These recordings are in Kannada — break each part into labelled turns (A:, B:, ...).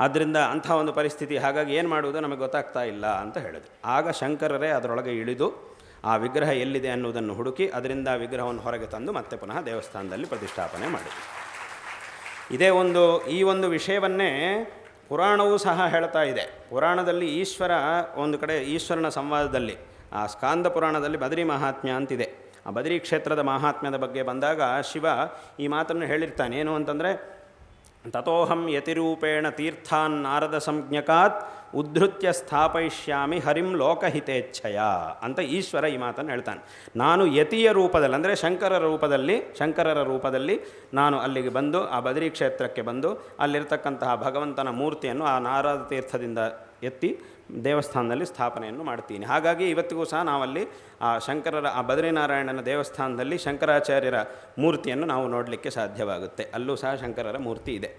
A: ಆದ್ದರಿಂದ ಅಂಥ ಒಂದು ಪರಿಸ್ಥಿತಿ, ಹಾಗಾಗಿ ಏನು ಮಾಡುವುದು ನಮಗೆ ಗೊತ್ತಾಗ್ತಾ ಇಲ್ಲ ಅಂತ ಹೇಳಿದ್ರು. ಆಗ ಶಂಕರರೇ ಅದರೊಳಗೆ ಇಳಿದು ಆ ವಿಗ್ರಹ ಎಲ್ಲಿದೆ ಅನ್ನುವುದನ್ನು ಹುಡುಕಿ ಅದರಿಂದ ವಿಗ್ರಹವನ್ನು ಹೊರಗೆ ತಂದು ಮತ್ತೆ ಪುನಃ ದೇವಸ್ಥಾನದಲ್ಲಿ ಪ್ರತಿಷ್ಠಾಪನೆ ಮಾಡಿದರು. ಈ ಒಂದು ವಿಷಯವನ್ನೇ ಪುರಾಣವೂ ಸಹ ಹೇಳ್ತಾ ಇದೆ. ಪುರಾಣದಲ್ಲಿ ಈಶ್ವರ ಒಂದು ಕಡೆ ಈಶ್ವರನ ಸಂವಾದದಲ್ಲಿ ಆ ಸ್ಕಾಂದ ಪುರಾಣದಲ್ಲಿ ಬದರಿ ಮಹಾತ್ಮ್ಯ ಅಂತಿದೆ. ಆ ಬದರಿ ಕ್ಷೇತ್ರದ ಮಹಾತ್ಮ್ಯದ ಬಗ್ಗೆ ಬಂದಾಗ ಶಿವ ಈ ಮಾತನ್ನು ಹೇಳಿರ್ತಾನೆ. ಏನು ಅಂತಂದರೆ, ತಥೋಹಂ ಯತಿರೂಪೇಣ ತೀರ್ಥಾನ್ ನಾರದ ಸಂಜ್ಞಕಾತ್ ಉದ್ಧೃತ್ಯ ಸ್ಥಾಪಯಿಷ್ಯಾಮಿ ಹರಿಂ ಲೋಕಹಿತೇಚ್ಛಯ ಅಂತ ಈಶ್ವರ ಈ ಮಾತನ್ನು ಹೇಳ್ತಾನೆ. ನಾನು ಯತಿಯ ರೂಪದಲ್ಲಿ, ಅಂದರೆ ಶಂಕರರ ರೂಪದಲ್ಲಿ ನಾನು ಅಲ್ಲಿಗೆ ಬಂದು ಆ ಬದರಿ ಕ್ಷೇತ್ರಕ್ಕೆ ಬಂದು ಅಲ್ಲಿರ್ತಕ್ಕಂತಹ ಭಗವಂತನ ಮೂರ್ತಿಯನ್ನು ಆ ನಾರದ ತೀರ್ಥದಿಂದ ಎತ್ತಿ ದೇವಸ್ಥಾನದಲ್ಲಿ ಸ್ಥಾಪನೆಯನ್ನು ಮಾಡ್ತೀನಿ. ಹಾಗಾಗಿ ಇವತ್ತಿಗೂ ಸಹ ನಾವಲ್ಲಿ ಆ ಶಂಕರರ ಆ ಬದರಿನಾರಾಯಣನ ದೇವಸ್ಥಾನದಲ್ಲಿ ಶಂಕರಾಚಾರ್ಯರ ಮೂರ್ತಿಯನ್ನು ನಾವು ನೋಡಲಿಕ್ಕೆ ಸಾಧ್ಯವಾಗುತ್ತೆ. ಅಲ್ಲೂ ಸಹ ಶಂಕರರ ಮೂರ್ತಿ ಇದೆ.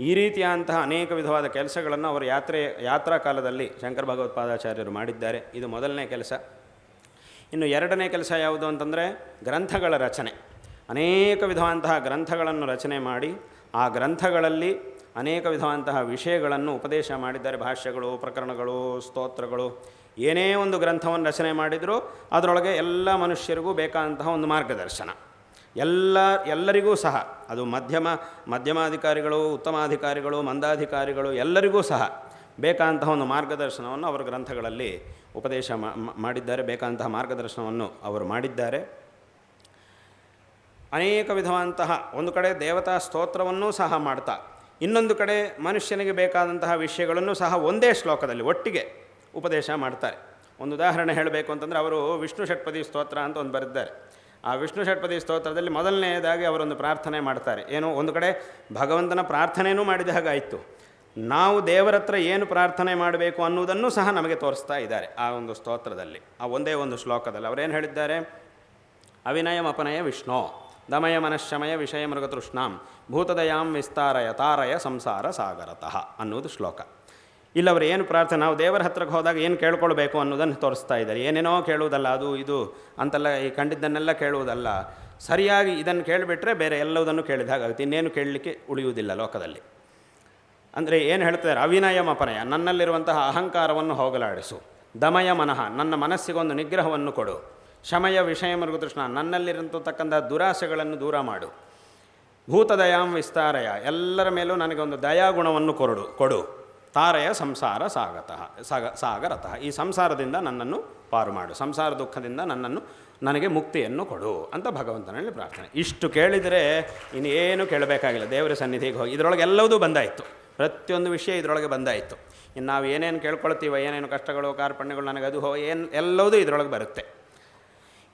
A: ಈ ರೀತಿಯಾದಂತಹ ಅನೇಕ ವಿಧವಾದ ಕೆಲಸಗಳನ್ನು ಅವರು ಯಾತ್ರಾ ಕಾಲದಲ್ಲಿ ಶಂಕರ ಭಗವತ್ಪಾದಾಚಾರ್ಯರು ಮಾಡಿದ್ದಾರೆ. ಇದು ಮೊದಲನೇ ಕೆಲಸ. ಇನ್ನು ಎರಡನೇ ಕೆಲಸ ಯಾವುದು ಅಂತಂದರೆ ಗ್ರಂಥಗಳ ರಚನೆ. ಅನೇಕ ವಿಧವಾದಂತಹ ಗ್ರಂಥಗಳನ್ನು ರಚನೆ ಮಾಡಿ ಆ ಗ್ರಂಥಗಳಲ್ಲಿ ಅನೇಕ ವಿಧವಾದಂತಹ ವಿಷಯಗಳನ್ನು ಉಪದೇಶ ಮಾಡಿದ್ದಾರೆ. ಭಾಷ್ಯಗಳು, ಪ್ರಕರಣಗಳು, ಸ್ತೋತ್ರಗಳು, ಏನೇ ಒಂದು ಗ್ರಂಥವನ್ನು ರಚನೆ ಮಾಡಿದರೂ ಅದರೊಳಗೆ ಎಲ್ಲ ಮನುಷ್ಯರಿಗೂ ಬೇಕಾದಂತಹ ಒಂದು ಮಾರ್ಗದರ್ಶನ. ಎಲ್ಲರಿಗೂ ಸಹ ಅದು ಮಧ್ಯಮಾಧಿಕಾರಿಗಳು, ಉತ್ತಮಾಧಿಕಾರಿಗಳು, ಮಂದಾಧಿಕಾರಿಗಳು ಎಲ್ಲರಿಗೂ ಸಹ ಬೇಕಾದಂತಹ ಒಂದು ಮಾರ್ಗದರ್ಶನವನ್ನು ಅವರ ಗ್ರಂಥಗಳಲ್ಲಿ ಉಪದೇಶ ಮಾಡಿದ್ದಾರೆ. ಬೇಕಾದಂತಹ ಮಾರ್ಗದರ್ಶನವನ್ನು ಅವರು ಮಾಡಿದ್ದಾರೆ. ಅನೇಕ ವಿಧವಾದಂತಹ ಒಂದು ಕಡೆ ದೇವತಾ ಸ್ತೋತ್ರವನ್ನೂ ಸಹ ಮಾಡ್ತಾ, ಇನ್ನೊಂದು ಕಡೆ ಮನುಷ್ಯನಿಗೆ ಬೇಕಾದಂತಹ ವಿಷಯಗಳನ್ನು ಸಹ ಒಂದೇ ಶ್ಲೋಕದಲ್ಲಿ ಒಟ್ಟಿಗೆ ಉಪದೇಶ ಮಾಡ್ತಾರೆ. ಒಂದು ಉದಾಹರಣೆ ಹೇಳಬೇಕು ಅಂತಂದರೆ, ಅವರು ವಿಷ್ಣು ಷಟ್ಪದಿ ಸ್ತೋತ್ರ ಅಂತ ಒಂದು ಬರೆದಿದ್ದಾರೆ. ಆ ವಿಷ್ಣು ಷಟ್ಪದಿ ಸ್ತೋತ್ರದಲ್ಲಿ ಮೊದಲನೆಯದಾಗಿ ಅವರೊಂದು ಪ್ರಾರ್ಥನೆ ಮಾಡ್ತಾರೆ. ಏನು, ಒಂದು ಕಡೆ ಭಗವಂತನ ಪ್ರಾರ್ಥನೆಯೂ ಮಾಡಿದ ಹಾಗಾಯಿತು, ನಾವು ದೇವರ ಹತ್ರ ಏನು ಪ್ರಾರ್ಥನೆ ಮಾಡಬೇಕು ಅನ್ನುವುದನ್ನು ಸಹ ನಮಗೆ ತೋರಿಸ್ತಾ ಇದ್ದಾರೆ ಆ ಒಂದು ಸ್ತೋತ್ರದಲ್ಲಿ. ಆ ಒಂದೇ ಒಂದು ಶ್ಲೋಕದಲ್ಲಿ ಅವರೇನು ಹೇಳಿದ್ದಾರೆ, ಅವಿನಯಂ ಅಪನಯ ವಿಷ್ಣು ದಮಯ ಮನಶ್ಶಮಯ ವಿಷಯ ಮೃಗತೃಷ್ಣಾಂ ಭೂತದಯಾಂ ವಿಸ್ತಾರಯ ತಾರಯ ಸಂಸಾರ ಸಾಗರತಃ ಅನ್ನೋದು ಶ್ಲೋಕ. ಇಲ್ಲವರು ಏನು ಪ್ರಾರ್ಥನೆ, ನಾವು ದೇವರ ಹತ್ರಕ್ಕೆ ಹೋದಾಗ ಏನು ಕೇಳ್ಕೊಳ್ಬೇಕು ಅನ್ನೋದನ್ನು ತೋರಿಸ್ತಾ ಇದ್ದಾರೆ. ಏನೇನೋ ಕೇಳುವುದಲ್ಲ, ಅದು ಇದು ಅಂತೆಲ್ಲ ಈ ಕಂಡಿದ್ದನ್ನೆಲ್ಲ ಕೇಳುವುದಲ್ಲ. ಸರಿಯಾಗಿ ಇದನ್ನು ಕೇಳಿಬಿಟ್ರೆ ಬೇರೆ ಎಲ್ಲವುದನ್ನು ಕೇಳಿದ ಹಾಗಾಗುತ್ತೆ, ಇನ್ನೇನು ಕೇಳಲಿಕ್ಕೆ ಉಳಿಯುವುದಿಲ್ಲ ಲೋಕದಲ್ಲಿ. ಅಂದರೆ ಏನು ಹೇಳ್ತಾರೆ, ಅವಿನಯಂ ಅಪನಯ, ನನ್ನಲ್ಲಿರುವಂತಹ ಅಹಂಕಾರವನ್ನು ಹೋಗಲಾಡಿಸು. ದಮಯ ಮನಃ, ನನ್ನ ಮನಸ್ಸಿಗೊಂದು ನಿಗ್ರಹವನ್ನು ಕೊಡು. ಶಮಯ ವಿಷಯ ಮೃಗತೃಷ್ಣ, ನನ್ನಲ್ಲಿರತಕ್ಕಂಥ ದುರಾಸೆಗಳನ್ನು ದೂರ ಮಾಡು. ಭೂತದಯಾಂ ವಿಸ್ತಾರಯ, ಎಲ್ಲರ ಮೇಲೂ ನನಗೆ ಒಂದು ದಯಾಗುಣವನ್ನು ಕೊಡು. ತಾರಯ ಸಂಸಾರ ಸಾಗರತಃ, ಈ ಸಂಸಾರದಿಂದ ನನ್ನನ್ನು ಪಾರು ಮಾಡು, ಸಂಸಾರ ದುಃಖದಿಂದ ನನಗೆ ಮುಕ್ತಿಯನ್ನು ಕೊಡು ಅಂತ ಭಗವಂತನಲ್ಲಿ ಪ್ರಾರ್ಥನೆ. ಇಷ್ಟು ಕೇಳಿದರೆ ಇನ್ನೇನು ಕೇಳಬೇಕಾಗಿಲ್ಲ. ದೇವರ ಸನ್ನಿಧಿಗೆ ಹೋಗಿ ಇದರೊಳಗೆ ಎಲ್ಲವೂ ಬಂದಾಯಿತು, ಪ್ರತಿಯೊಂದು ವಿಷಯ ಇದರೊಳಗೆ ಬಂದಾಯಿತು. ಇನ್ನು ನಾವು ಏನೇನು ಕೇಳ್ಕೊಳ್ತೀವೋ, ಏನೇನು ಕಷ್ಟಗಳು ಕಾರ್ಪಣ್ಯಗಳು ನನಗೆ ಅದು ಎಲ್ಲವೂ ಇದರೊಳಗೆ ಬರುತ್ತೆ.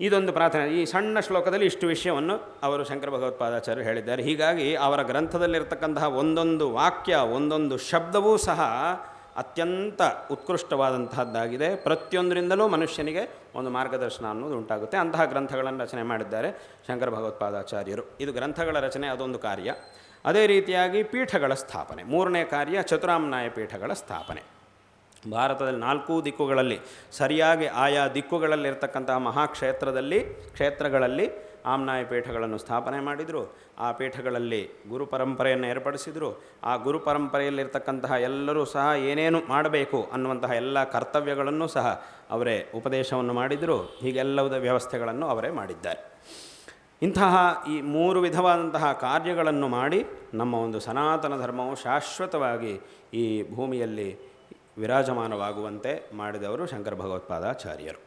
A: ಇದೊಂದು ಪ್ರಾರ್ಥನೆ. ಈ ಸಣ್ಣ ಶ್ಲೋಕದಲ್ಲಿ ಇಷ್ಟು ವಿಷಯವನ್ನು ಅವರು ಶಂಕರ ಭಗವತ್ಪಾದಾಚಾರ್ಯರು ಹೇಳಿದ್ದಾರೆ. ಹೀಗಾಗಿ ಅವರ ಗ್ರಂಥದಲ್ಲಿರ್ತಕ್ಕಂತಹ ಒಂದೊಂದು ವಾಕ್ಯ, ಒಂದೊಂದು ಶಬ್ದವೂ ಸಹ ಅತ್ಯಂತ ಉತ್ಕೃಷ್ಟವಾದಂತಹದ್ದಾಗಿದೆ. ಪ್ರತಿಯೊಂದರಿಂದಲೂ ಮನುಷ್ಯನಿಗೆ ಒಂದು ಮಾರ್ಗದರ್ಶನ ಅನ್ನೋದು ಉಂಟಾಗುತ್ತೆ. ಅಂತಹ ಗ್ರಂಥಗಳನ್ನು ರಚನೆ ಮಾಡಿದ್ದಾರೆ ಶಂಕರ ಭಗವತ್ಪಾದಾಚಾರ್ಯರು. ಇದು ಗ್ರಂಥಗಳ ರಚನೆ ಅದೊಂದು ಕಾರ್ಯ. ಅದೇ ರೀತಿಯಾಗಿ ಪೀಠಗಳ ಸ್ಥಾಪನೆ, ಮೂರನೇ ಕಾರ್ಯ ಚತುರಾಮ್ನಾಯ ಪೀಠಗಳ ಸ್ಥಾಪನೆ. ಭಾರತದಲ್ಲಿ 4 ದಿಕ್ಕುಗಳಲ್ಲಿ ಸರಿಯಾಗಿ ಆಯಾ ದಿಕ್ಕುಗಳಲ್ಲಿರ್ತಕ್ಕಂತಹ ಕ್ಷೇತ್ರಗಳಲ್ಲಿ ಆಮ್ನಾಯ ಪೀಠಗಳನ್ನು ಸ್ಥಾಪನೆ ಮಾಡಿದರು. ಆ ಪೀಠಗಳಲ್ಲಿ ಗುರು ಪರಂಪರೆಯನ್ನು ಏರ್ಪಡಿಸಿದರು. ಆ ಗುರು ಪರಂಪರೆಯಲ್ಲಿರ್ತಕ್ಕಂತಹ ಎಲ್ಲರೂ ಸಹ ಏನೇನು ಮಾಡಬೇಕು ಅನ್ನುವಂತಹ ಎಲ್ಲ ಕರ್ತವ್ಯಗಳನ್ನು ಸಹ ಅವರೇ ಉಪದೇಶವನ್ನು ಮಾಡಿದರು. ಹೀಗೆಲ್ಲದ ವ್ಯವಸ್ಥೆಗಳನ್ನು ಅವರೇ ಮಾಡಿದ್ದಾರೆ. ಇಂತಹ ಈ 3 ವಿಧವಾದಂತಹ ಕಾರ್ಯಗಳನ್ನು ಮಾಡಿ ನಮ್ಮ ಒಂದು ಸನಾತನ ಧರ್ಮವು ಶಾಶ್ವತವಾಗಿ ಈ ಭೂಮಿಯಲ್ಲಿ ವಿರಾಜಮಾನವಾಗುವಂತೆ ಮಾಡಿದವರು ಶಂಕರ ಭಗವತ್ಪಾದಾಚಾರ್ಯರು.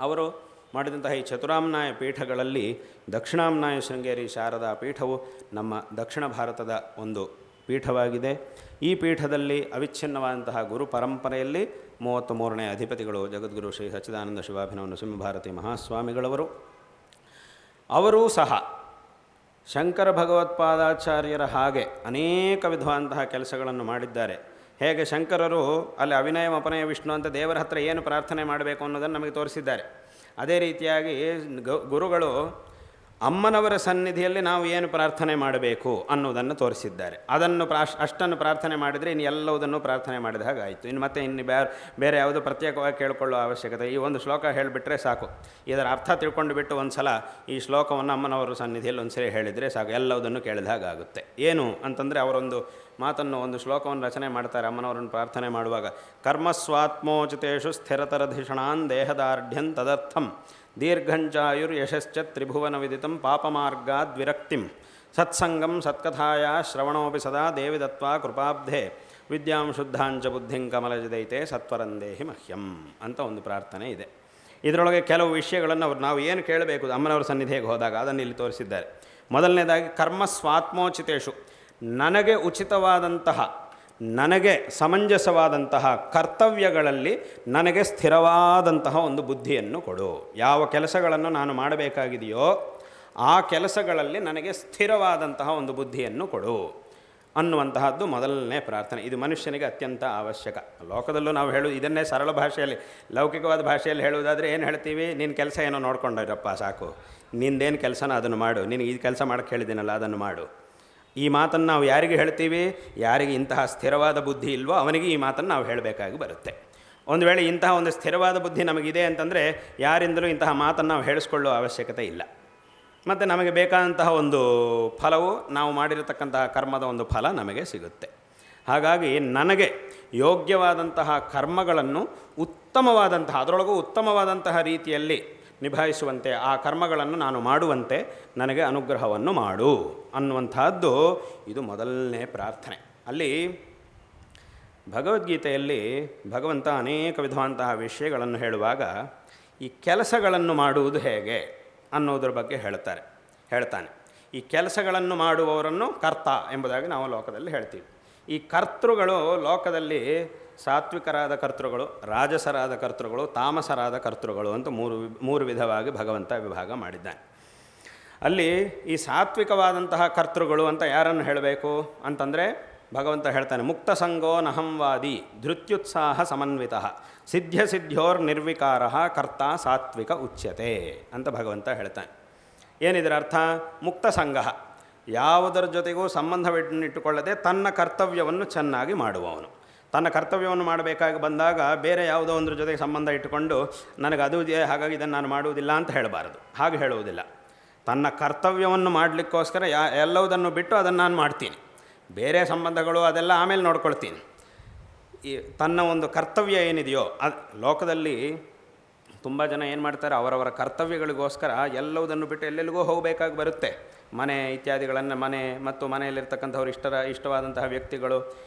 A: ಅವರು ಮಾಡಿದಂತಹ ಈ ಚತುರಾಮ್ನಾಯ ಪೀಠಗಳಲ್ಲಿ ದಕ್ಷಿಣಾಮ್ನಾಯ ಶೃಂಗೇರಿ ಶಾರದಾ ಪೀಠವು ನಮ್ಮ ದಕ್ಷಿಣ ಭಾರತದ ಒಂದು ಪೀಠವಾಗಿದೆ. ಈ ಪೀಠದಲ್ಲಿ ಅವಿಚ್ಛಿನ್ನವಾದಂತಹ ಗುರು ಪರಂಪರೆಯಲ್ಲಿ 33ನೇ ಅಧಿಪತಿಗಳು ಜಗದ್ಗುರು ಶ್ರೀ ಸಚ್ಚಿದಾನಂದ ಶಿವಾಭಿನವ ನೃಸಿಂಹಭಾರತಿ ಮಹಾಸ್ವಾಮಿಗಳವರು. ಅವರೂ ಸಹ ಶಂಕರ ಭಗವತ್ಪಾದಾಚಾರ್ಯರ ಹಾಗೆ ಅನೇಕ ವಿಧವಾದಂತಹ ಕೆಲಸಗಳನ್ನು ಮಾಡಿದ್ದಾರೆ. ಹೇಗೆ ಶಂಕರರು ಅಲ್ಲಿ ಅವಿನಯಂ ಅಪನಯ ವಿಷ್ಣು ಅಂತ ದೇವರ ಹತ್ರ ಏನು ಪ್ರಾರ್ಥನೆ ಮಾಡಬೇಕು ಅನ್ನೋದನ್ನು ನಮಗೆ ತೋರಿಸಿದ್ದಾರೆ. ಅದೇ ರೀತಿಯಾಗಿ ಗುರುಗಳು ಅಮ್ಮನವರ ಸನ್ನಿಧಿಯಲ್ಲಿ ನಾವು ಏನು ಪ್ರಾರ್ಥನೆ ಮಾಡಬೇಕು ಅನ್ನೋದನ್ನು ತೋರಿಸಿದ್ದಾರೆ. ಅದನ್ನು ಅಷ್ಟನ್ನು ಪ್ರಾರ್ಥನೆ ಮಾಡಿದರೆ ಇನ್ನು ಎಲ್ಲವುದನ್ನು ಪ್ರಾರ್ಥನೆ ಮಾಡಿದ ಹಾಗಾಯಿತು. ಇನ್ನು ಬೇರೆ ಯಾವುದೋ ಪ್ರತ್ಯೇಕವಾಗಿ ಕೇಳಿಕೊಳ್ಳುವ ಅವಶ್ಯಕತೆ, ಈ ಒಂದು ಶ್ಲೋಕ ಹೇಳಿಬಿಟ್ರೆ ಸಾಕು. ಇದರ ಅರ್ಥ ತಿಳ್ಕೊಂಡು ಬಿಟ್ಟು ಒಂದು ಸಲ ಈ ಶ್ಲೋಕವನ್ನು ಅಮ್ಮನವರ ಸನ್ನಿಧಿಯಲ್ಲಿ ಒಂದು ಸರಿ ಹೇಳಿದರೆ ಸಾಕು, ಎಲ್ಲವುದನ್ನು ಕೇಳಿದ ಹಾಗಾಗುತ್ತೆ. ಏನು ಅಂತಂದರೆ ಅವರೊಂದು ಮಾತನ್ನು ಒಂದು ಶ್ಲೋಕವನ್ನು ರಚನೆ ಮಾಡ್ತಾರೆ ಅಮ್ಮನವರನ್ನು ಪ್ರಾರ್ಥನೆ ಮಾಡುವಾಗ. ಕರ್ಮಸ್ವಾತ್ಮೋಚಿತೇಷು ಸ್ಥಿರತರಧಿಷಣಾನ್ ದೇಹದಾರ್ಢ್ಯಂ ತದರ್ಥಂ ದೀರ್ಘಂಚಾಯುರ್ ಯಶಶ್ಚ ತ್ರಿಭುವನ ವಿದಿತಂ ಪಾಪಮಾರ್ಗಾದ್ ವಿರಕ್ತಿಂ ಸತ್ಸಂಗಂ ಸತ್ಕಥಾಯ ಶ್ರವಣೋಪಿ ಸದಾ ದೇವಿ ದತ್ವಾ ಕೃಪಾಬ್ಧೆ ವಿದ್ಯಾಂ ಶುದ್ಧಾಂಚ ಬುದ್ಧಿಂ ಕಮಲಜದೈತೆ ಸತ್ವರಂದೇಹಿ ಮಹ್ಯಂ ಅಂತ ಒಂದು ಪ್ರಾರ್ಥನೆ ಇದೆ. ಇದರೊಳಗೆ ಕೆಲವು ವಿಷಯಗಳನ್ನು ನಾವು ಏನು ಕೇಳಬೇಕು ಅಮ್ಮನವರ ಸನ್ನಿಧಿಗೆ ಹೋದಾಗ ಅದನ್ನು ಇಲ್ಲಿ ತೋರಿಸಿದ್ದಾರೆ. ಮೊದಲನೇದಾಗಿ ಕರ್ಮ ಸ್ವಾತ್ಮೋಚಿತೇಷು, ನನಗೆ ಉಚಿತವಾದಂತಹ, ನನಗೆ ಸಮಂಜಸವಾದಂತಹ ಕರ್ತವ್ಯಗಳಲ್ಲಿ ನನಗೆ ಸ್ಥಿರವಾದಂತಹ ಒಂದು ಬುದ್ಧಿಯನ್ನು ಕೊಡು. ಯಾವ ಕೆಲಸಗಳನ್ನು ನಾನು ಮಾಡಬೇಕಾಗಿದೆಯೋ ಆ ಕೆಲಸಗಳಲ್ಲಿ ನನಗೆ ಸ್ಥಿರವಾದಂತಹ ಒಂದು ಬುದ್ಧಿಯನ್ನು ಕೊಡು ಅನ್ನುವಂತಹದ್ದು ಮೊದಲನೇ ಪ್ರಾರ್ಥನೆ. ಇದು ಮನುಷ್ಯನಿಗೆ ಅತ್ಯಂತ ಅವಶ್ಯಕ. ಲೋಕದಲ್ಲೂ ನಾವು ಇದನ್ನೇ ಸರಳ ಭಾಷೆಯಲ್ಲಿ, ಲೌಕಿಕವಾದ ಭಾಷೆಯಲ್ಲಿ ಹೇಳುವುದಾದರೆ ಏನು ಹೇಳ್ತೀವಿ? ನಿನ್ನ ಕೆಲಸ ಏನೋ ನೋಡ್ಕೊಂಡಿರಪ್ಪ ಸಾಕು, ನಿಂದೇನು ಕೆಲಸನ ಅದನ್ನು ಮಾಡು, ನಿನಗೆ ಈ ಕೆಲಸ ಮಾಡೋಕ್ಕೆ ಹೇಳಿದ್ದೀನಲ್ಲ ಅದನ್ನು ಮಾಡು. ಈ ಮಾತನ್ನು ನಾವು ಯಾರಿಗೆ ಹೇಳ್ತೀವಿ? ಯಾರಿಗೆ ಇಂತಹ ಸ್ಥಿರವಾದ ಬುದ್ಧಿ ಇಲ್ವೋ ಅವನಿಗೆ ಈ ಮಾತನ್ನು ನಾವು ಹೇಳಬೇಕಾಗಿ ಬರುತ್ತೆ. ಒಂದು ವೇಳೆ ಇಂತಹ ಒಂದು ಸ್ಥಿರವಾದ ಬುದ್ಧಿ ನಮಗಿದೆ ಅಂತಂದರೆ ಯಾರಿಂದಲೂ ಇಂತಹ ಮಾತನ್ನು ನಾವು ಹೇಳಿಸ್ಕೊಳ್ಳೋ ಅವಶ್ಯಕತೆ ಇಲ್ಲ. ಮತ್ತು ನಮಗೆ ಬೇಕಾದಂತಹ ಒಂದು ಫಲವು ನಾವು ಮಾಡಿರತಕ್ಕಂತಹ ಕರ್ಮದ ಒಂದು ಫಲ ನಮಗೆ ಸಿಗುತ್ತೆ. ಹಾಗಾಗಿ ನನಗೆ ಯೋಗ್ಯವಾದಂತಹ ಕರ್ಮಗಳನ್ನು ಉತ್ತಮವಾದಂತಹ, ಅದರೊಳಗೂ ಉತ್ತಮವಾದಂತಹ ರೀತಿಯಲ್ಲಿ ನಿಭಾಯಿಸುವಂತೆ, ಆ ಕರ್ಮಗಳನ್ನು ನಾನು ಮಾಡುವಂತೆ ನನಗೆ ಅನುಗ್ರಹವನ್ನು ಮಾಡು ಅನ್ನುವಂತಹದ್ದು ಇದು ಮೊದಲನೇ ಪ್ರಾರ್ಥನೆ. ಅಲ್ಲಿ ಭಗವದ್ಗೀತೆಯಲ್ಲಿ ಭಗವಂತ ಅನೇಕ ವಿಧವಾದಂತಹ ವಿಷಯಗಳನ್ನು ಹೇಳುವಾಗ ಈ ಕೆಲಸಗಳನ್ನು ಮಾಡುವುದು ಹೇಗೆ ಅನ್ನೋದ್ರ ಬಗ್ಗೆ ಹೇಳ್ತಾನೆ. ಈ ಕೆಲಸಗಳನ್ನು ಮಾಡುವವರನ್ನು ಕರ್ತ ಎಂಬುದಾಗಿ ನಾವು ಲೋಕದಲ್ಲಿ ಹೇಳ್ತೀವಿ. ಈ ಕರ್ತೃಗಳು ಲೋಕದಲ್ಲಿ ಸಾತ್ವಿಕರಾದ ಕರ್ತೃಗಳು, ರಾಜಸರಾದ ಕರ್ತೃಗಳು, ತಾಮಸರಾದ ಕರ್ತೃಗಳು ಅಂತ ಮೂರು ವಿಧವಾಗಿ ಭಗವಂತ ವಿಭಾಗ ಮಾಡಿದ್ದಾನೆ. ಅಲ್ಲಿ ಈ ಸಾತ್ವಿಕವಾದಂತಹ ಕರ್ತೃಗಳು ಅಂತ ಯಾರನ್ನು ಹೇಳಬೇಕು ಅಂತಂದರೆ ಭಗವಂತ ಹೇಳ್ತಾನೆ, ಮುಕ್ತ ಸಂಗೋ ನಹಂವಾದಿ ಧೃತ್ಯುತ್ಸಾಹ ಸಮನ್ವಿತಃ ಸಿದ್ಧ್ಯಸಿದ್ಧ್ಯೋರ್ ನಿರ್ವಿಕಾರ ಕರ್ತ ಸಾತ್ವಿಕ ಉಚ್ಯತೆ ಅಂತ ಭಗವಂತ ಹೇಳ್ತಾನೆ. ಏನಿದರ ಅರ್ಥ? ಮುಕ್ತ ಸಂಘ, ಯಾವುದರ ಜೊತೆಗೂ ಸಂಬಂಧವಿಟ್ಟುಕೊಳ್ಳದೆ ತನ್ನ ಕರ್ತವ್ಯವನ್ನು ಚೆನ್ನಾಗಿ ಮಾಡುವವನು. ತನ್ನ ಕರ್ತವ್ಯವನ್ನು ಮಾಡಬೇಕಾಗಿ ಬಂದಾಗ ಬೇರೆ ಯಾವುದೋ ಒಂದ್ರ ಜೊತೆಗೆ ಸಂಬಂಧ ಇಟ್ಟುಕೊಂಡು ನನಗೆ ಅದು ಇದೆ ಹಾಗಾಗಿ ಇದನ್ನು ನಾನು ಮಾಡುವುದಿಲ್ಲ ಅಂತ ಹೇಳಬಾರದು. ಹಾಗೆ ಹೇಳುವುದಿಲ್ಲ. ತನ್ನ ಕರ್ತವ್ಯವನ್ನು ಮಾಡಲಿಕ್ಕೋಸ್ಕರ ಎಲ್ಲವುದನ್ನು ಬಿಟ್ಟು ಅದನ್ನು ನಾನು ಮಾಡ್ತೀನಿ, ಬೇರೆ ಸಂಬಂಧಗಳು ಅದೆಲ್ಲ ಆಮೇಲೆ ನೋಡ್ಕೊಳ್ತೀನಿ. ಈ ತನ್ನ ಒಂದು ಕರ್ತವ್ಯ ಏನಿದೆಯೋ ಅದು ಲೋಕದಲ್ಲಿ ತುಂಬ ಜನ ಏನು ಮಾಡ್ತಾರೆ, ಅವರವರ ಕರ್ತವ್ಯಗಳಿಗೋಸ್ಕರ ಎಲ್ಲವುದನ್ನು ಬಿಟ್ಟು ಎಲ್ಲೆಲ್ಲಿಗೂ ಹೋಗಬೇಕಾಗಿ ಬರುತ್ತೆ. ಮನೆ ಇತ್ಯಾದಿಗಳನ್ನು, ಮನೆ ಮತ್ತು ಮನೆಯಲ್ಲಿರ್ತಕ್ಕಂಥವ್ರು ಇಷ್ಟವಾದಂತಹ ವ್ಯಕ್ತಿಗಳು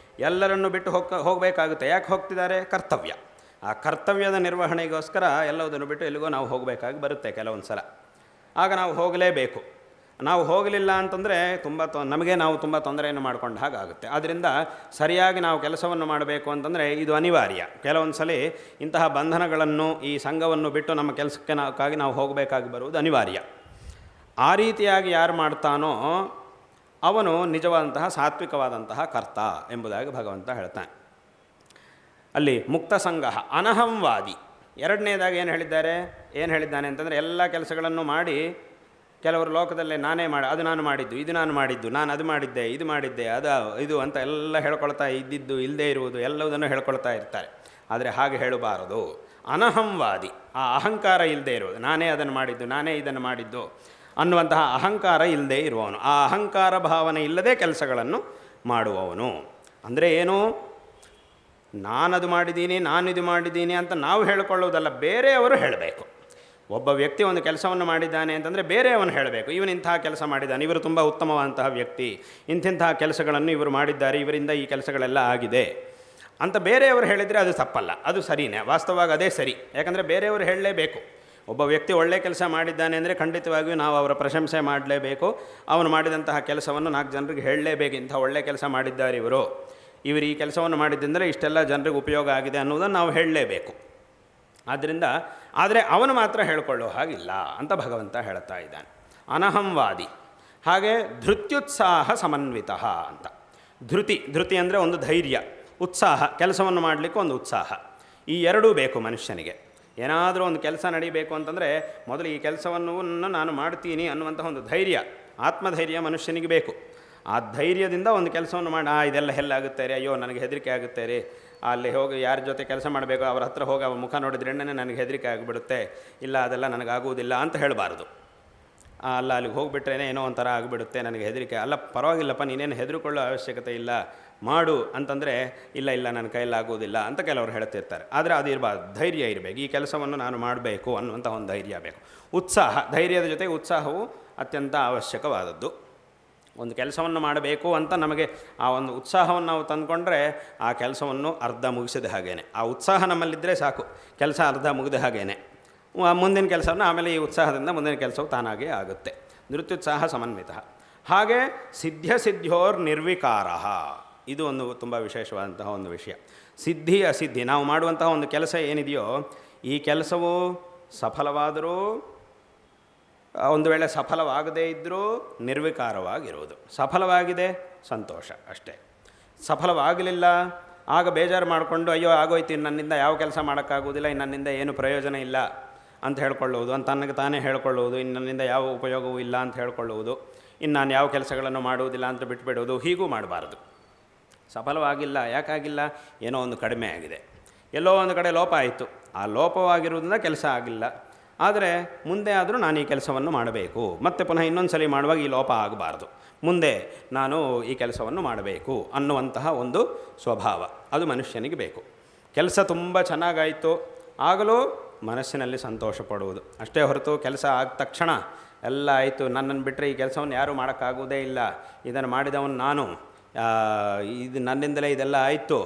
A: ಎಲ್ಲರನ್ನು ಬಿಟ್ಟು ಹೋಗಬೇಕಾಗುತ್ತೆ. ಯಾಕೆ ಹೋಗ್ತಿದ್ದಾರೆ? ಕರ್ತವ್ಯ. ಆ ಕರ್ತವ್ಯದ ನಿರ್ವಹಣೆಗೋಸ್ಕರ ಎಲ್ಲವುದನ್ನು ಬಿಟ್ಟು ಎಲ್ಲಿಗೋ ನಾವು ಹೋಗಬೇಕಾಗಿ ಬರುತ್ತೆ ಕೆಲವೊಂದು ಸಲ. ಆಗ ನಾವು ಹೋಗಲೇಬೇಕು. ನಾವು ಹೋಗಲಿಲ್ಲ ಅಂತಂದರೆ ನಾವು ತುಂಬ ತೊಂದರೆಯನ್ನು ಮಾಡ್ಕೊಂಡು ಹಾಗಾಗುತ್ತೆ. ಆದ್ದರಿಂದ ಸರಿಯಾಗಿ ನಾವು ಕೆಲಸವನ್ನು ಮಾಡಬೇಕು ಅಂತಂದರೆ ಇದು ಅನಿವಾರ್ಯ. ಕೆಲವೊಂದು ಸಲ ಇಂತಹ ಬಂಧನಗಳನ್ನು, ಈ ಸಂಘವನ್ನು ಬಿಟ್ಟು ನಮ್ಮ ಕೆಲಸಕ್ಕಾಗಿ ನಾವು ಹೋಗಬೇಕಾಗಿ ಬರುವುದು ಅನಿವಾರ್ಯ. ಆ ರೀತಿಯಾಗಿ ಯಾರು ಮಾಡ್ತಾನೋ ಅವನು ನಿಜವಾದಂತಹ ಸಾತ್ವಿಕವಾದಂತಹ ಕರ್ತ ಎಂಬುದಾಗಿ ಭಗವಂತ ಹೇಳ್ತಾನೆ. ಅಲ್ಲಿ ಮುಕ್ತ ಸಂಘ ಅನಹಂವಾದಿ. ಎರಡನೇದಾಗಿ ಏನು ಹೇಳಿದ್ದಾನೆ ಅಂತಂದರೆ ಎಲ್ಲ ಕೆಲಸಗಳನ್ನು ಮಾಡಿ ಕೆಲವರು ಲೋಕದಲ್ಲೇ ಅದು ನಾನು ಮಾಡಿದ್ದು, ಇದು ನಾನು ಮಾಡಿದ್ದು, ನಾನು ಅದು ಮಾಡಿದ್ದೆ, ಇದು ಮಾಡಿದ್ದೆ, ಇದು ಅಂತ ಎಲ್ಲ ಹೇಳ್ಕೊಳ್ತಾ ಇದ್ದಿದ್ದು ಇಲ್ಲದೇ ಇರುವುದು ಎಲ್ಲವುದನ್ನು ಹೇಳ್ಕೊಳ್ತಾ ಇರ್ತಾರೆ. ಆದರೆ ಹಾಗೆ ಹೇಳಬಾರದು. ಅನಹಂವಾದಿ, ಆ ಅಹಂಕಾರ ಇಲ್ಲದೆ ಇರುವುದು, ನಾನೇ ಅದನ್ನು ಮಾಡಿದ್ದು, ನಾನೇ ಇದನ್ನು ಮಾಡಿದ್ದು ಅನ್ನುವಂತಹ ಅಹಂಕಾರ ಇಲ್ಲದೆ ಇರುವವನು, ಆ ಅಹಂಕಾರ ಭಾವನೆ ಇಲ್ಲದೆ ಕೆಲಸಗಳನ್ನು ಮಾಡುವವನು. ಅಂದರೆ ಏನು? ನಾನದು ಮಾಡಿದ್ದೀನಿ, ನಾನಿದು ಮಾಡಿದ್ದೀನಿ ಅಂತ ನಾವು ಹೇಳಿಕೊಳ್ಳುವುದಲ್ಲ, ಬೇರೆಯವರು ಹೇಳಬೇಕು. ಒಬ್ಬ ವ್ಯಕ್ತಿ ಒಂದು ಕೆಲಸವನ್ನು ಮಾಡಿದ್ದಾನೆ ಅಂತಂದರೆ ಬೇರೆಯವನು ಹೇಳಬೇಕು, ಇವನಿಂತಹ ಕೆಲಸ ಮಾಡಿದ್ದಾನೆ, ಇವರು ತುಂಬ ಉತ್ತಮವಾದಂತಹ ವ್ಯಕ್ತಿ, ಇಂತಿಂತಹ ಕೆಲಸಗಳನ್ನು ಇವರು ಮಾಡಿದ್ದಾರೆ, ಇವರಿಂದ ಈ ಕೆಲಸಗಳೆಲ್ಲ ಆಗಿದೆ ಅಂತ ಬೇರೆಯವರು ಹೇಳಿದರೆ ಅದು ತಪ್ಪಲ್ಲ, ಅದು ಸರಿಯೇ. ವಾಸ್ತವವಾಗಿ ಅದೇ ಸರಿ. ಯಾಕಂದರೆ ಬೇರೆಯವರು ಹೇಳಲೇಬೇಕು. ಒಬ್ಬ ವ್ಯಕ್ತಿ ಒಳ್ಳೆ ಕೆಲಸ ಮಾಡಿದ್ದಾನೆ ಅಂದರೆ ಖಂಡಿತವಾಗಿಯೂ ನಾವು ಅವರ ಪ್ರಶಂಸೆ ಮಾಡಲೇಬೇಕು. ಅವನು ಮಾಡಿದಂತಹ ಕೆಲಸವನ್ನು 4 ಜನರಿಗೆ ಹೇಳಲೇಬೇಕು, ಇಂಥ ಒಳ್ಳೆ ಕೆಲಸ ಮಾಡಿದ್ದಾರೆ ಇವರು ಈ ಕೆಲಸವನ್ನು ಮಾಡಿದ್ದಂದರೆ ಇಷ್ಟೆಲ್ಲ ಜನರಿಗೆ ಉಪಯೋಗ ಆಗಿದೆ ಅನ್ನೋದನ್ನು ನಾವು ಹೇಳಲೇಬೇಕು. ಆದರೆ ಅವನು ಮಾತ್ರ ಹೇಳಿಕೊಳ್ಳೋ ಹಾಗಿಲ್ಲ ಅಂತ ಭಗವಂತ ಹೇಳ್ತಾ ಇದ್ದಾನೆ. ಅನಹಂವಾದಿ. ಹಾಗೆ ಧೃತ್ಯುತ್ಸಾಹ ಸಮನ್ವಿತ ಅಂತ. ಧೃತಿ ಅಂದರೆ ಒಂದು ಧೈರ್ಯ, ಉತ್ಸಾಹ, ಕೆಲಸವನ್ನು ಮಾಡಲಿಕ್ಕೆ ಒಂದು ಉತ್ಸಾಹ. ಈ ಎರಡೂ ಬೇಕು ಮನುಷ್ಯನಿಗೆ. ಏನಾದರೂ ಒಂದು ಕೆಲಸ ನಡೀಬೇಕು ಅಂತಂದರೆ ಮೊದಲು ಈ ಕೆಲಸವನ್ನು ನಾನು ಮಾಡ್ತೀನಿ ಅನ್ನುವಂತಹ ಒಂದು ಧೈರ್ಯ, ಆತ್ಮಧೈರ್ಯ ಮನುಷ್ಯನಿಗೆ ಬೇಕು. ಆ ಧೈರ್ಯದಿಂದ ಒಂದು ಕೆಲಸವನ್ನು ಮಾಡಿ ಇದೆಲ್ಲ ಹೆಲ್ಲಾಗುತ್ತೆ ರೀ, ಅಯ್ಯೋ ನನಗೆ ಹೆದರಿಕೆ ಆಗುತ್ತೆ ರೀ, ಅಲ್ಲಿ ಹೋಗಿ ಯಾರ ಜೊತೆ ಕೆಲಸ ಮಾಡಬೇಕು ಅವ್ರ ಹತ್ರ ಹೋಗಿ ಅವ್ರ ಮುಖ ನೋಡಿದ್ರೆಣ್ಣೆ ನನಗೆ ಹೆದರಿಕೆ ಆಗಿಬಿಡುತ್ತೆ, ಇಲ್ಲ ಅದೆಲ್ಲ ನನಗಾಗುವುದಿಲ್ಲ ಅಂತ ಹೇಳಬಾರ್ದು. ಅಲ್ಲಿಗೆ ಹೋಗಿಬಿಟ್ರೇ ಏನೋ ಒಂಥರ ಆಗಿಬಿಡುತ್ತೆ, ನನಗೆ ಹೆದರಿಕೆ. ಅಲ್ಲ, ಪರವಾಗಿಲ್ಲಪ್ಪ, ನೀನೇನು ಹೆದರಿಕೊಳ್ಳೋ ಅವಶ್ಯಕತೆ ಇಲ್ಲ, ಮಾಡು ಅಂತಂದರೆ ಇಲ್ಲ ಇಲ್ಲ ನನ್ನ ಕೈಲಾಗೋದಿಲ್ಲ ಅಂತ ಕೆಲವರು ಹೇಳ್ತಿರ್ತಾರೆ. ಆದರೆ ಅದು ಇರಬಾರ್ದು, ಧೈರ್ಯ ಇರಬೇಕು. ಈ ಕೆಲಸವನ್ನು ನಾನು ಮಾಡಬೇಕು ಅನ್ನುವಂಥ ಒಂದು ಧೈರ್ಯ ಬೇಕು. ಉತ್ಸಾಹ, ಧೈರ್ಯದ ಜೊತೆಗೆ ಉತ್ಸಾಹವು ಅತ್ಯಂತ ಅವಶ್ಯಕವಾದದ್ದು. ಒಂದು ಕೆಲಸವನ್ನು ಮಾಡಬೇಕು ಅಂತ ನಮಗೆ ಆ ಒಂದು ಉತ್ಸಾಹವನ್ನು ನಾವು ತಂದುಕೊಂಡ್ರೆ ಆ ಕೆಲಸವನ್ನು ಅರ್ಧ ಮುಗಿಸಿದ ಹಾಗೇನೆ. ಆ ಉತ್ಸಾಹ ನಮ್ಮಲ್ಲಿದ್ದರೆ ಸಾಕು, ಕೆಲಸ ಅರ್ಧ ಮುಗಿದ ಹಾಗೇನೆ. ಮುಂದಿನ ಕೆಲಸವನ್ನು ಆಮೇಲೆ ಈ ಉತ್ಸಾಹದಿಂದ ಮುಂದಿನ ಕೆಲಸವು ತಾನಾಗೇ ಆಗುತ್ತೆ. ನಿರುತ್ಯುತ್ಸಾಹ ಸಮನ್ವಿತ. ಹಾಗೆ ಸಿದ್ಧ್ಯೋರ್ ನಿರ್ವಿಕಾರ, ಇದು ಒಂದು ತುಂಬ ವಿಶೇಷವಾದಂತಹ ಒಂದು ವಿಷಯ. ಸಿದ್ಧಿ ಅಸಿದ್ಧಿ, ನಾವು ಮಾಡುವಂತಹ ಒಂದು ಕೆಲಸ ಏನಿದೆಯೋ ಈ ಕೆಲಸವು ಸಫಲವಾದರೂ ಒಂದು ವೇಳೆ ಸಫಲವಾಗದೇ ಇದ್ದರೂ ನಿರ್ವಿಕಾರವಾಗಿರುವುದು. ಸಫಲವಾಗಿದೆ ಸಂತೋಷ ಅಷ್ಟೇ. ಸಫಲವಾಗಲಿಲ್ಲ ಆಗ ಬೇಜಾರು ಮಾಡಿಕೊಂಡು ಅಯ್ಯೋ ಆಗೋಯ್ತು, ಇನ್ನು ನನ್ನಿಂದ ಯಾವ ಕೆಲಸ ಮಾಡೋಕ್ಕಾಗೋದಿಲ್ಲ, ಇನ್ನು ನನ್ನಿಂದ ಏನು ಪ್ರಯೋಜನ ಇಲ್ಲ ಅಂತ ಹೇಳ್ಕೊಳ್ಳುವುದು, ಅಂತ ತನಗೆ ತಾನೇ ಹೇಳ್ಕೊಳ್ಳುವುದು, ಇನ್ನು ನನ್ನಿಂದ ಯಾವ ಉಪಯೋಗವೂ ಇಲ್ಲ ಅಂತ ಹೇಳ್ಕೊಳ್ಳುವುದು, ಇನ್ನು ನಾನು ಯಾವ ಕೆಲಸಗಳನ್ನು ಮಾಡುವುದಿಲ್ಲ ಅಂತ ಬಿಟ್ಟುಬಿಡೋದು. ಹೀಗೂ ಮಾಡಬಾರ್ದು. ಸಫಲವಾಗಿಲ್ಲ, ಯಾಕಾಗಿಲ್ಲ, ಏನೋ ಒಂದು ಕಡಿಮೆ ಆಗಿದೆ, ಎಲ್ಲೋ ಒಂದು ಕಡೆ ಲೋಪ ಆಯಿತು, ಆ ಲೋಪವಾಗಿರುವುದರಿಂದ ಕೆಲಸ ಆಗಿಲ್ಲ. ಆದರೆ ಮುಂದೆ ಆದರೂ ನಾನು ಈ ಕೆಲಸವನ್ನು ಮಾಡಬೇಕು, ಮತ್ತು ಪುನಃ ಇನ್ನೊಂದು ಸಲ ಮಾಡುವಾಗ ಈ ಲೋಪ ಆಗಬಾರ್ದು, ಮುಂದೆ ನಾನು ಈ ಕೆಲಸವನ್ನು ಮಾಡಬೇಕು ಅನ್ನುವಂತಹ ಒಂದು ಸ್ವಭಾವ ಅದು ಮನುಷ್ಯನಿಗೆ ಬೇಕು. ಕೆಲಸ ತುಂಬ ಚೆನ್ನಾಗಾಯಿತು ಆಗಲೂ ಮನಸ್ಸಿನಲ್ಲಿ ಸಂತೋಷ ಪಡುವುದು ಅಷ್ಟೇ ಹೊರತು, ಕೆಲಸ ಆದ ತಕ್ಷಣ ಎಲ್ಲ ಆಯಿತು, ನನ್ನನ್ನು ಬಿಟ್ಟರೆ ಈ ಕೆಲಸವನ್ನು ಯಾರೂ ಮಾಡೋಕ್ಕಾಗೋದೇ ಇಲ್ಲ, ಇದನ್ನು ಮಾಡಿದವನು ನಾನು, ಇದು ನನ್ನಿಂದಲೇ ಇದೆಲ್ಲ ಆಯಿತು,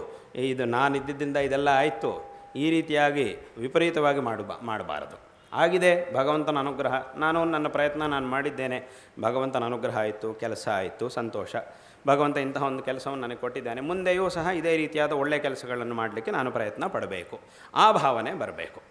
A: ಇದು ನಾನಿದ್ದಿದ್ದರಿಂದ ಇದೆಲ್ಲ ಆಯಿತು, ಈ ರೀತಿಯಾಗಿ ವಿಪರೀತವಾಗಿ ಮಾಡಬಾರದು. ಆಗಿದೆ ಭಗವಂತನ ಅನುಗ್ರಹ, ನಾನು ನನ್ನ ಪ್ರಯತ್ನ ನಾನು ಮಾಡಿದ್ದೇನೆ, ಭಗವಂತನ ಅನುಗ್ರಹ ಆಯಿತು, ಕೆಲಸ ಆಯಿತು, ಸಂತೋಷ, ಭಗವಂತ ಇಂತಹ ಒಂದು ಕೆಲಸವನ್ನು ನನಗೆ ಕೊಟ್ಟಿದ್ದಾನೆ, ಮುಂದೆಯೂ ಸಹ ಇದೇ ರೀತಿಯಾದ ಒಳ್ಳೆಯ ಕೆಲಸಗಳನ್ನು ಮಾಡಲಿಕ್ಕೆ ನಾನು ಪ್ರಯತ್ನ ಪಡಬೇಕು, ಆ ಭಾವನೆ ಬರಬೇಕು.